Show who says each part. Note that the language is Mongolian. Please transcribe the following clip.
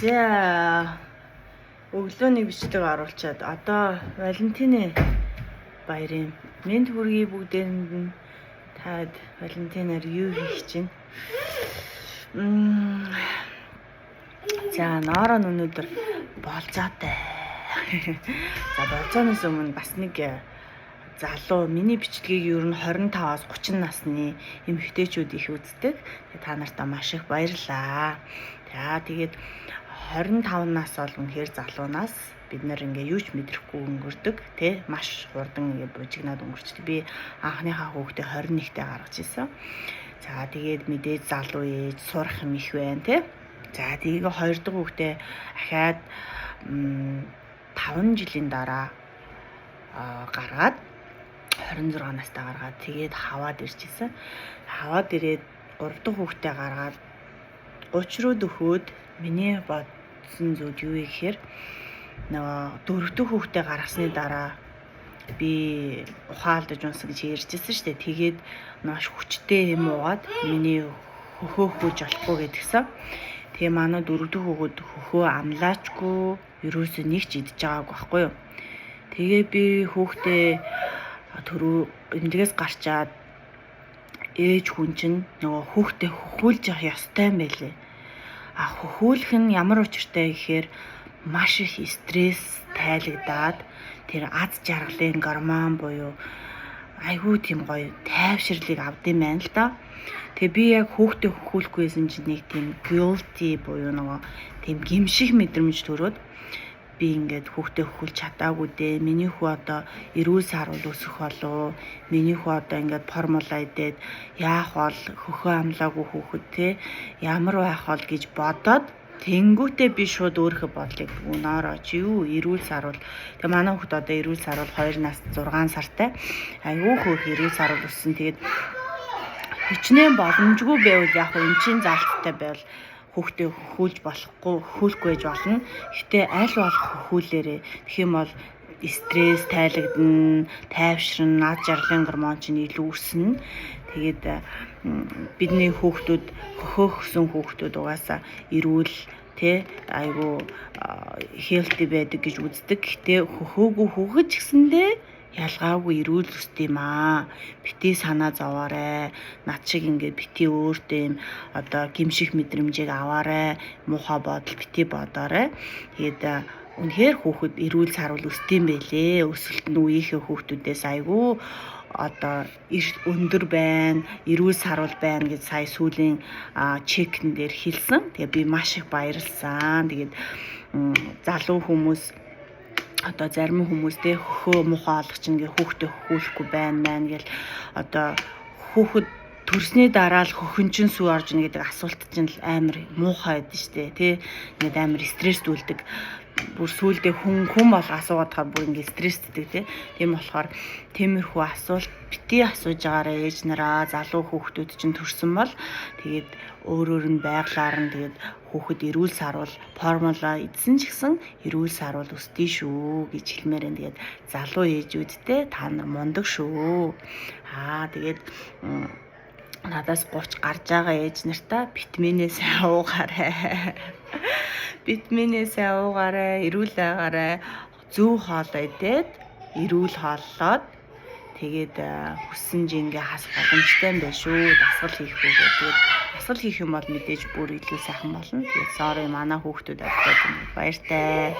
Speaker 1: За өглөөний бичлэг оруулчаад одоо Валентины баярын мэнд хүргэе бүгдээрэнд нь. Таад Валентинаар юу хийх чинь? За Норон өнөөдөр болзоотой. За болзооноос өмнө бас нэг залуу миний бичлэгийг ер нь 25-аас 30 насны эмэгтэйчүүд их үздэг. Та нартай маш их баярлалаа. За тэгээд 25 нас бол үнэхээр залуунаас бид нар ингээ юу ч мэдрэхгүй өнгөрдөг тий маш хурдан ингээ бужигнаад өнгөрчдөг. Би анхныхаа хүүхдээ 21-т гаргаж ирсэн. За тэгээд мэдээж залуу ээж сурах юм их байна тий. За тэгээд хоёр дахь хүүхдээ ахаад 5 жилийн дараа гаргаад 26 настай гаргаад тэгээд хаваад ирчихсэн. Хаваад ирээд 3 дахь хүүхдээ гаргаад 30 руу дөхөөд миний бодсон зүйл юу вэ гэхээр нөгөө 4 дахь хүүхдээ гаргасны дараа би ухаалдаж унсан гэж ярьжсэн шүү дээ. Тэгээд маш хүчтэй юм уугаад миний хөхөө хөөж болохгүй гэдгсэн. Тэгээ манай 4 дахь хүүхэд хөхөө амлаачгүй ерөөсөө нэг ч идэж байгаагүй байхгүй юу. Тэгээ би хүүхдээ түрүү эмнэлгээс гарчаад ээж хүн чинь нөгөө хүүхдээ хөхүүлж явах ёстой юм байлээ. Хөхүүлэх нь ямар учиртай гэхээр маш их стресс тайлагдаад тэр аз жаргалын гормон буюу айгүй тийм гоё тайвширлыг авдсан байна л да. Тэгээ би яг хүүхдээ хөхүүлэхгүйсэн чинь нэг тийм guilty буюу нөгөө тийм гимших мэдрэмж төрөөд би ингээд хүүхдээ хөхүүлж чадаагүй дээ. Миний хүү одоо эрүүл сарвал өсөх болов. Миний хүү одоо ингээд формула идээд яах бол хөхөө амлаагүй хүүхэд те ямар байх бол гэж бодоод тэнгүүтээ би шууд өөрийнхөө бодлыг өнөөрөө чи юу эрүүл сарвал. Тэгээ манай хүүхэд одоо эрүүл сарвал 2 нас 6 сартай. Айгүй хөөх эрүүл сарвал өссөн. Тэгээд хичнээн боломжгүй байвал яг энэ чин залттай байвал хүүхдээ хөхүүлж болохгүй хөхүүлэхгүй байж болно. Гэтэ аль болох хөхүүлээрээ. Тэгэх юм бол стресс тайлагдана, тайвширна, аз жаргалын гормон чинь илүү өснө. Тэгээд бидний хүүхдүүд хөхөөхсөн хүүхдүүд угаасаа эрүүл тэ айгу healthy байдаг гэж үздэг. Гэтэ хөхөөгүй хүүхэд ч гэсэндээ ялгаагүй эрүүл өсдөг юм аа. Бити санаа зовоорой. Над шиг ингээд бити өөртөө юм одоо гимших мэдрэмжийг аваарай. Муухай бодол бити бодоорой. Тэгээд үнэхээр хүүхэд эрүүл сарвал өсдөг юм байлээ. Өсөлт нь үеийнхээ хүүхдүүдээс айгүй одоо өндөр байна, эрүүл сарвал байна гэж сая сүүлийн чекн дээр хэлсэн. Тэгээ би маш их баярлсан. Тэгээд залуу хүмүүс одоо зарим хүмүүстэй хөхөө муухай олох чинь ингээ хүүхдээ хөхүүлэхгүй байна гэл одоо хүүхэд төрсний дараа л хөхөн чинь сүү орж ийн гэдэг асуулт чинь амар муухай байдаг штэ тий. Ингээд амар стресстүүлдэг. Бүр сүулдэ хүн бол асуугаад байгаа бүр ингээ стресстэй тий. Тийм болохоор тиймэрхүү асуулт бити асууж байгаараа ээж нараа залуу хүүхдүүд чинь төрсөн бол тэгээд өөрөөр нь байглаар нь тэгээд хүүхэд эрүүл сарвал формула эзэн ч гэсэн эрүүл сарвал өсдөө шүү гэж хэлмээр энэ. Тэгээд залуу ээжүүдтэй та нар мундаг шүү. Тэгээд надаас 30 гарч байгаа ээж нартаа витаминээ сайн уугаарай. Витаминээ сайн уугаарай, эрүүл байгаарай. Зөв хоол идээд эрүүл хооллоод тэгээд хүссэн жингээ хасах боломжтой юм байна шүү. Дасгал хийх үгээ. Тэгээд дасгал хийх юм бол мэдээж бүр илүү сайхан болно. Тэгээд sorry манай хүүхдүүд авдаг баяртай.